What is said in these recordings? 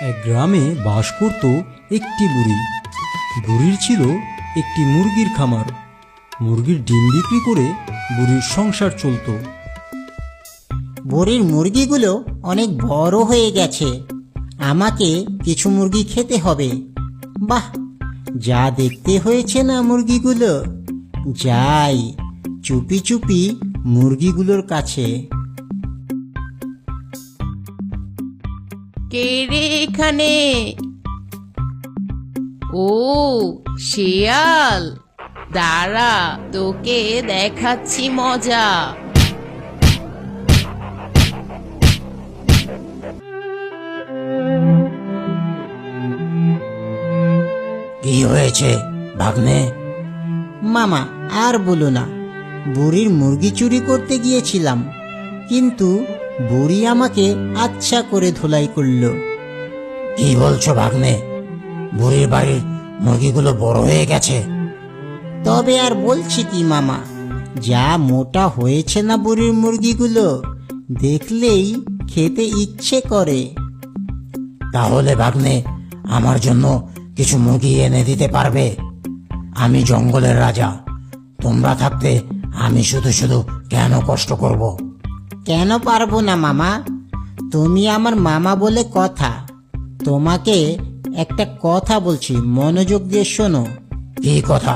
এক গ্রামে বাস করত একটি বুড়ি। বুড়ির ছিল একটি মুরগির খামার। মুরগির ডিম বিক্রি করে বুড়ির সংসার চলত। বুড়ির মুরগিগুলো অনেক বড় হয়ে গেছে, আমাকে কিছু মুরগি খেতে হবে। বাহ, যা দেখতে হয়েছে না মুরগিগুলো। যাই চুপি চুপি মুরগিগুলোর কাছে। কে রে এখানে? ও শিয়াল, দাঁড়া, তোকে দেখাচ্ছি মজা। কি হয়েছে ভাগ্নে? মামা আর বলো না, বুড়ির মুরগি চুরি করতে গিয়েছিলাম, কিন্তু বুড়ি আমাকে আচ্ছা করে ধোলাই করলো। কি বলছো ভাগ্নে? বুড়ির বাড়ির মুরগিগুলো বড় হয়ে গেছে? তবে আর বলছি কি মামা, যা মোটা হয়েছে না বুড়ির মুরগিগুলো, দেখলেই খেতে ইচ্ছে করে। তাহলে ভাগ্নে আমার জন্য কিছু মুরগি এনে দিতে পারবে? আমি জঙ্গলের রাজা, তোমরা থাকতে আমি শুধু শুধু কেন কষ্ট করব? কেন পারবো না মামা, তুমি আমার মামা বলে কথা। তোমাকে একটা কথা বলছি, মনোযোগ দিয়ে শোনো। কি কথা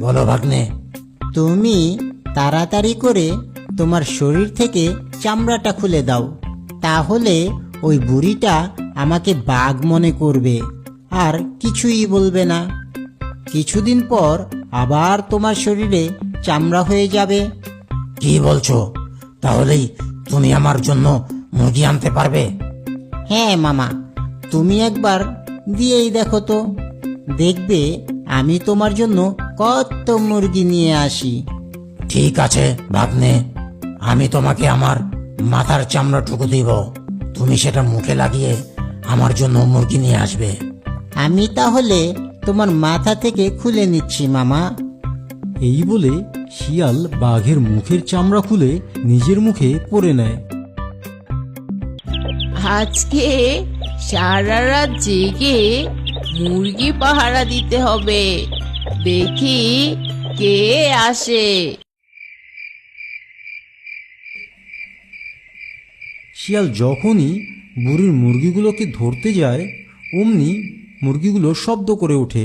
বলো ভাগ্নে? তুমি তাড়াতাড়ি করে তোমার শরীর থেকে চামড়াটা খুলে দাও, তাহলে ওই বুড়িটা আমাকে বাঘ মনে করবে আর কিছুই বলবে না। কিছুদিন পর আবার তোমার শরীরে চামড়া হয়ে যাবে। কি বলছো? তাহলেই তুমি আমার জন্য মুরগি আনতে পারবে? হ্যাঁ মামা, তুমি একবার দিয়েই দেখো তো, দেখবে আমি তোমার জন্য কত মুরগি নিয়ে আসি। ঠিক আছে ভাগ্নে, আমি তোমাকে আমার মাথার চামড়াটুকু দিব, তুমি সেটা মুখে লাগিয়ে আমার জন্য মুরগি নিয়ে আসবে। আমি তাহলে তোমার মাথা থেকে খুলে নিচ্ছি মামা। এই বলে শিয়াল বাঘের মুখের চামড়া খুলে নিজের মুখে পরে নেয়। আজকে সারা রাত জেগে মুরগি পাহারা দিতে হবে, দেখি কে আসে। শিয়াল যখনই বুড়ির মুরগিগুলোকে ধরতে যায়, অমনি মুরগিগুলো শব্দ করে ওঠে।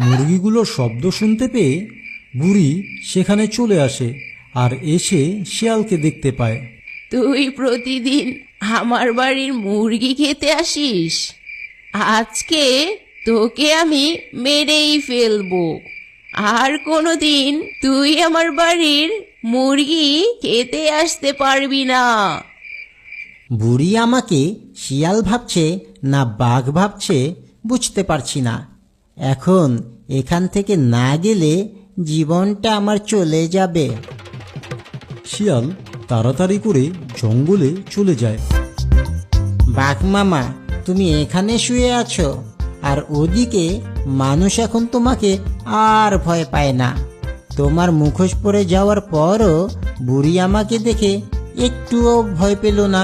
মুরগিগুলোর শব্দ শুনতে পেয়ে বুড়ি সেখানে চলে আসে আর এসে শিয়ালকে দেখতে পায়। তুই প্রতিদিন আমার বাড়ির মুরগি খেতে আসিস, আজকে তোকে আমি মেরেই ফেলবো। আর কোনোদিন তুই আমার বাড়ির মুরগি খেতে আসতে পারবি না। বুড়ি আমাকে শিয়াল ভাবছে না বাঘ ভাবছে বুঝতে পারছি না। এখন এখান থেকে না গেলে জীবনটা আমার চলে যাবে। শিয়াল তাড়াতাড়ি করে জঙ্গলে চলে যায়। বাঘ মামা, তুমি এখানে শুয়ে আছো, আর ওদিকে মানুষ এখন তোমাকে আর ভয় পায় না। তোমার মুখোশ পরে যাওয়ার পরও বুড়ি আমাকে দেখে একটুও ভয় পেল না।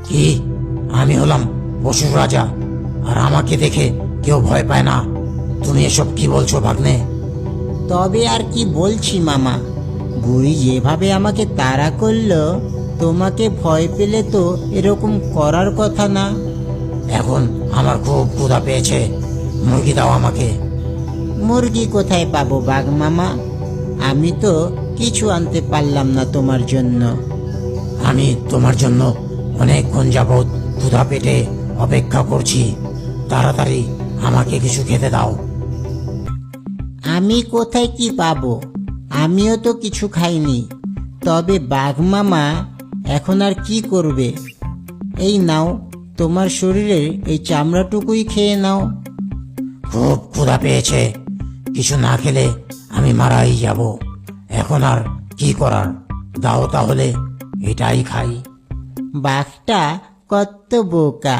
কি, আমি হলাম পশুর রাজা আর আমাকে দেখে কেউ ভয় পায় না? তুমি এসব কি বলছো ভাগ্নে? তবে আর কি বলছি মামা, বুড়ি যেভাবে আমাকে তাড়া করলো, তোমাকে ভয় পেলে তো এরকম করার কথা না। এখন আমার খুব ক্ষুধা পেয়েছে, মুরগি দাও আমাকে। মুরগি কোথায় পাবো বাঘ মামা? আমি তো কিছু আনতে পারলাম না তোমার জন্য। আমি তোমার জন্য অনেকক্ষণ যাবৎ ক্ষুধা পেটে অপেক্ষা করছি, তাড়াতাড়ি আমাকে কিছু খেতে দাও। আমি কোথায় কি পাবো? আমিও তো কিছু খাইনি। তবে বাঘ মামা, এখন আর কি করবে? এই নাও, তোমার শরীরের এই চামড়াটুকুই খেয়ে নাও। খুব ক্ষুধা পেয়েছে, কিছু না খেলে আমি মারাই যাব। এখন আর কি করার, দাও তাহলে এটাই খাই। বাঘটা কত বোকা,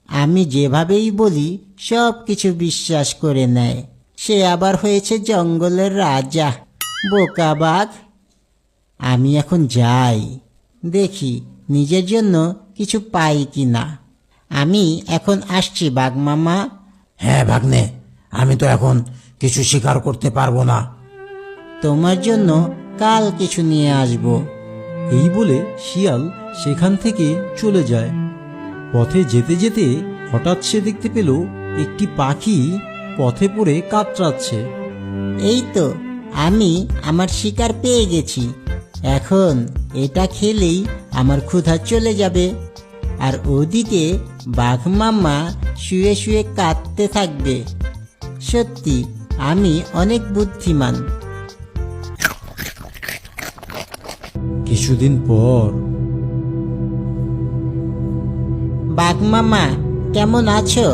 আমি যেভাবেই বলি সব কিছু বিশ্বাস করে নেয়। সে আবার হয়েছে জঙ্গলের রাজা। বোকা বাঘ। আমি এখন যাই, দেখি নিজের জন্য কিছু পাই কিনা। আমি এখন আসছি বাঘ মামা। হ্যাঁ ভাগ্নে, আমি তো এখন কিছু শিকার করতে পারবো না। তোমার জন্য কাল কিছু নিয়ে আসব। এই বলে শিয়াল সেখান থেকে চলে যায়। পথে যেতে যেতে হঠাৎ সে দেখতে পেল একটি পাখি পথে পড়ে কাতরাচ্ছে। এই তো আমি আমার শিকার পেয়ে গেছি। এখন এটা খেলেই আমার ক্ষুধা চলে যাবে। আর ওদিকে বাঘ মামা শুয়ে শুয়ে কাঁদতে থাকবে। সত্যি আমি অনেক বুদ্ধিমান। কিছুদিন পর বাঘ মামা কেমন আছো?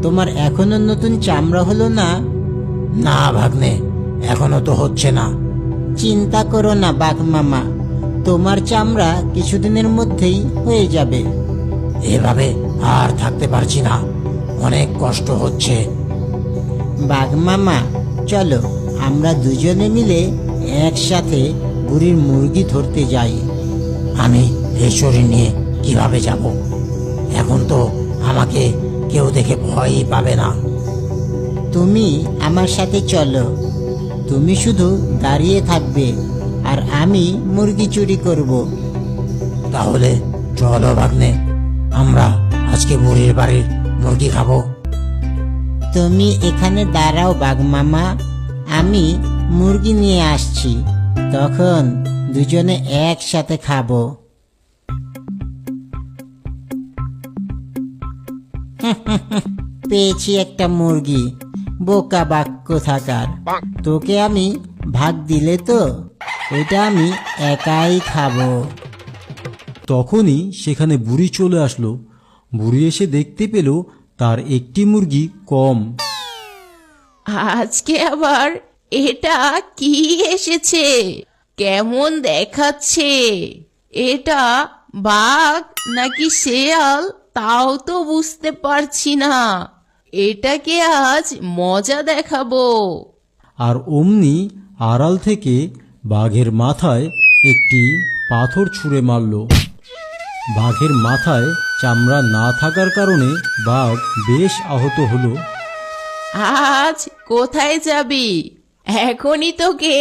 তোমার এখনো নতুন চামড়া হলো না? না ভাগ্নে, এখনো তো হচ্ছে না। চিন্তা করো না বাঘ মামা, তোমার চামড়া কিছুদিনের মধ্যেই হয়ে যাবে। এভাবে আর থাকতে পারছি না, অনেক কষ্ট হচ্ছে। বাঘ মামা চলো আমরা দুজনে মিলে একসাথে বুড়ির মুরগি ধরতে যাই। আমি এই শরীর নিয়ে কিভাবে যাব? এখন তো আমাকে কেউ দেখে ভয়ই পাবে না। তুমি আমার সাথে চলো। তুমি শুধু দাঁড়িয়ে থাকবে আর আমি মুরগি চুরি করব। তাহলে চলো ভাগ্নে, আমরা আজকে বুড়ির বাড়ির মুরগি খাবো। তুমি এখানে দাঁড়াও বাঘ মামা, আমি মুরগি নিয়ে আসছি, তখন দুজনে একসাথে খাবো। পেয়েছি একটা মুরগি, বোকা বাক্য থাকার। তোকে আমি ভাগ দিলে তো এটা আমি একাই খাবো। তখনই সেখানে বুড়ি চলে আসলো। বুড়ি এসে দেখতে পেল তার একটি মুরগি কম। আজকে আবার এটা কি এসেছে? কেমন দেখাচ্ছে? এটা বাঘ নাকি শেয়াল তাও তো বুঝতে পারছি না। এটাকে আজ মজা দেখাবো। আর অমনি আড়াল থেকে বাঘের মাথায় একটি পাথর ছুঁড়ে মারল। বাঘের মাথায় চামড়া না থাকার কারণে বাঘ বেশ আহত হলো। আজ কোথায় যাবি? এখনই তোকে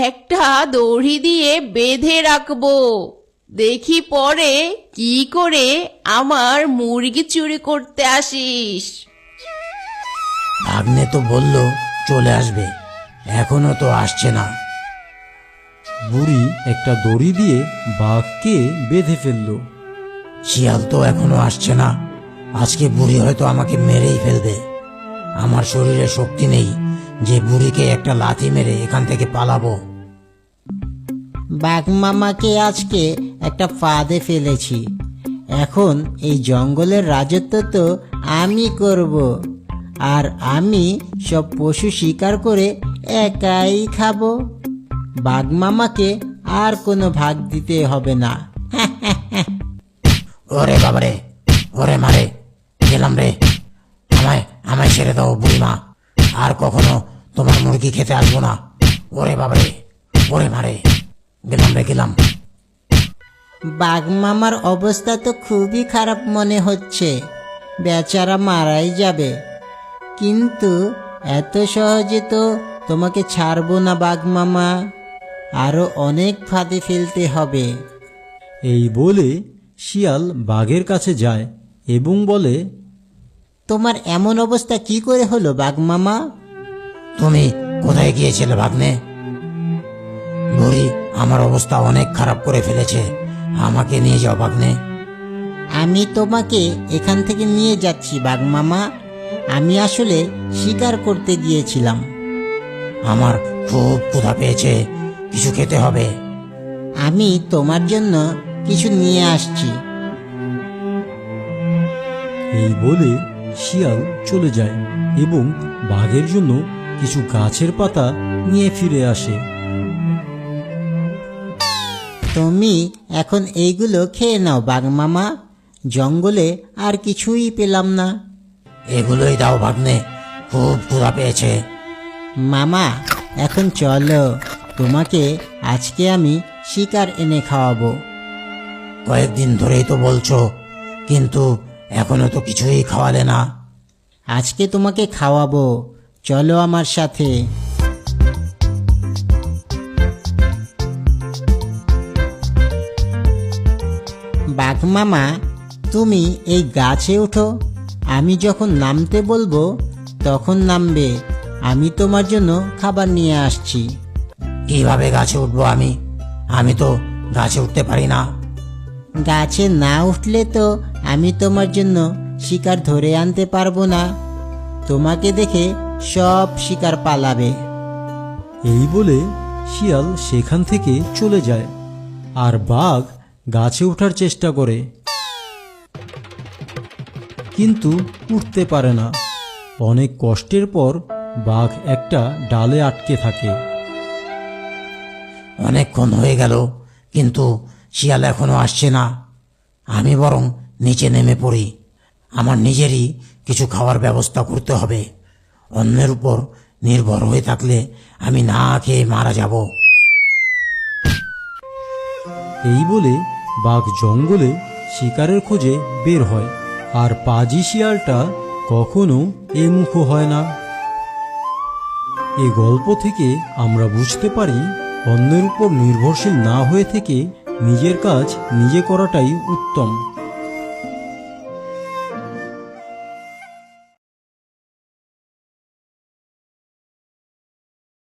একটা দড়ি দিয়ে বেঁধে রাখবো। দেখি পরে কি করে আমার মুরগি চুরি করতে আসিস। ভাগ্নে তো বললো চলে আসবে, এখনো তো আসছে না। বুড়ি একটা দড়ি দিয়ে বাঘকে বেঁধে ফেলল। শিয়াল তো এখনো আসছে না, আজকে বুড়ি হয়তো আমাকে মেরেই ফেলবে। আমার শরীরে শক্তি নেই যে বুড়িকে একটা লাথি মেরে এখান থেকে পালাবো। বাঘ মামাকে আজকে একটা ফাঁদে ফেলেছি। এখন এই জঙ্গলের রাজত্ব তো আমি করব, আর আমি সব পশু শিকার করে একাই খাবো। বাঘ মামাকে আর কোনো ভাগ দিতে হবে না। ওরে বাবারে, ওরে মারে, গেলাম রে। আমায় আমায় ছেড়ে দাও বুড়িমা, আর কখনো তোমার মুরগি খেতে আসবো না। ওরে বাবারে, ওরে মারে, গেলাম রে, গেলাম। বাঘ মামার অবস্থা তো খুবই খারাপ মনে হচ্ছে, বেচারা মারাই যাবে। কিন্তু এত সহজে তো তোমাকে ছাড়বো না বাঘ মামা, আরো অনেক ফাঁদে ফেলতে হবে। এই বলে শিয়াল বাঘের কাছে যায় এবং বলে, তোমার এমন অবস্থা কি করে হলো বাঘ মামা? তুমি কোথায় গিয়েছিলে ভাগ্নে? বুড়ি আমার অবস্থা অনেক খারাপ করে ফেলেছে, আমাকে নিয়ে যাও ভাগ্নে। আমি তোমাকে এখান থেকে নিয়ে যাচ্ছি বাঘ মামা। আমি আসলে শিকার করতে গিয়েছিলাম। আমার খুব ক্ষুধা পেয়েছে, কিছু খেতে হবে। আমি তোমার জন্য কিছু নিয়ে আসছি। এই বলে শিয়াল চলে যায় এবং বাঘের জন্য কিছু গাছের পাতা নিয়ে ফিরে আসে। তুমি এখন এইগুলো খেয়ে নাও বাঘ মামা, জঙ্গলে আর কিছুই পেলাম না। এগুলোই দাও ভাগ্নে, খুব ক্ষুধা পেয়েছে। মামা এখন চলো, তোমাকে আজকে আমি শিকার এনে খাওয়াবো। কয়েকদিন ধরেই তো বলছো, কিন্তু এখনো তো কিছুই খাওয়ালে না। আজকে তোমাকে খাওয়াবো, চলো আমার সাথে। বাঘ মামা, তুমি এই গাছে ওঠো, আমি যখন নামতে বলবো তখন নামবে। আমি তোমার জন্য খাবার নিয়ে আসছি। কিভাবে গাছে উঠবো আমি? আমি তো গাছে উঠতে পারি না। গাছে না উঠলে তো আমি তোমার জন্য শিকার ধরে আনতে পারবো না। তোমাকে দেখে সব শিকার পালাবে। এই বলে শিয়াল সেখান থেকে চলে যায় আর বাঘ গাছে ওঠার চেষ্টা করে, কিন্তু উঠতে পারে না। অনেক কষ্টের পর বাঘ একটা ডালে আটকে থাকে। অনেকক্ষণ হয়ে গেল, কিন্তু শিয়াল এখনো আসছে না। আমি বরং নিচে নেমে পড়ি। আমার নিজেরই কিছু খাওয়ার ব্যবস্থা করতে হবে। অন্যের উপর নির্ভর হয়ে থাকলে আমি না খেয়ে মারা যাব। এই বলে বাঘ জঙ্গলে শিকারের খোঁজে বের হয়, আর পাজি শিয়ালটা কখনো এমুখো হয় না। এই গল্প থেকে আমরা বুঝতে পারি, অন্যের উপর নির্ভরশীল না হয়ে থেকে নিজের কাজ নিজে করাটাই উত্তম।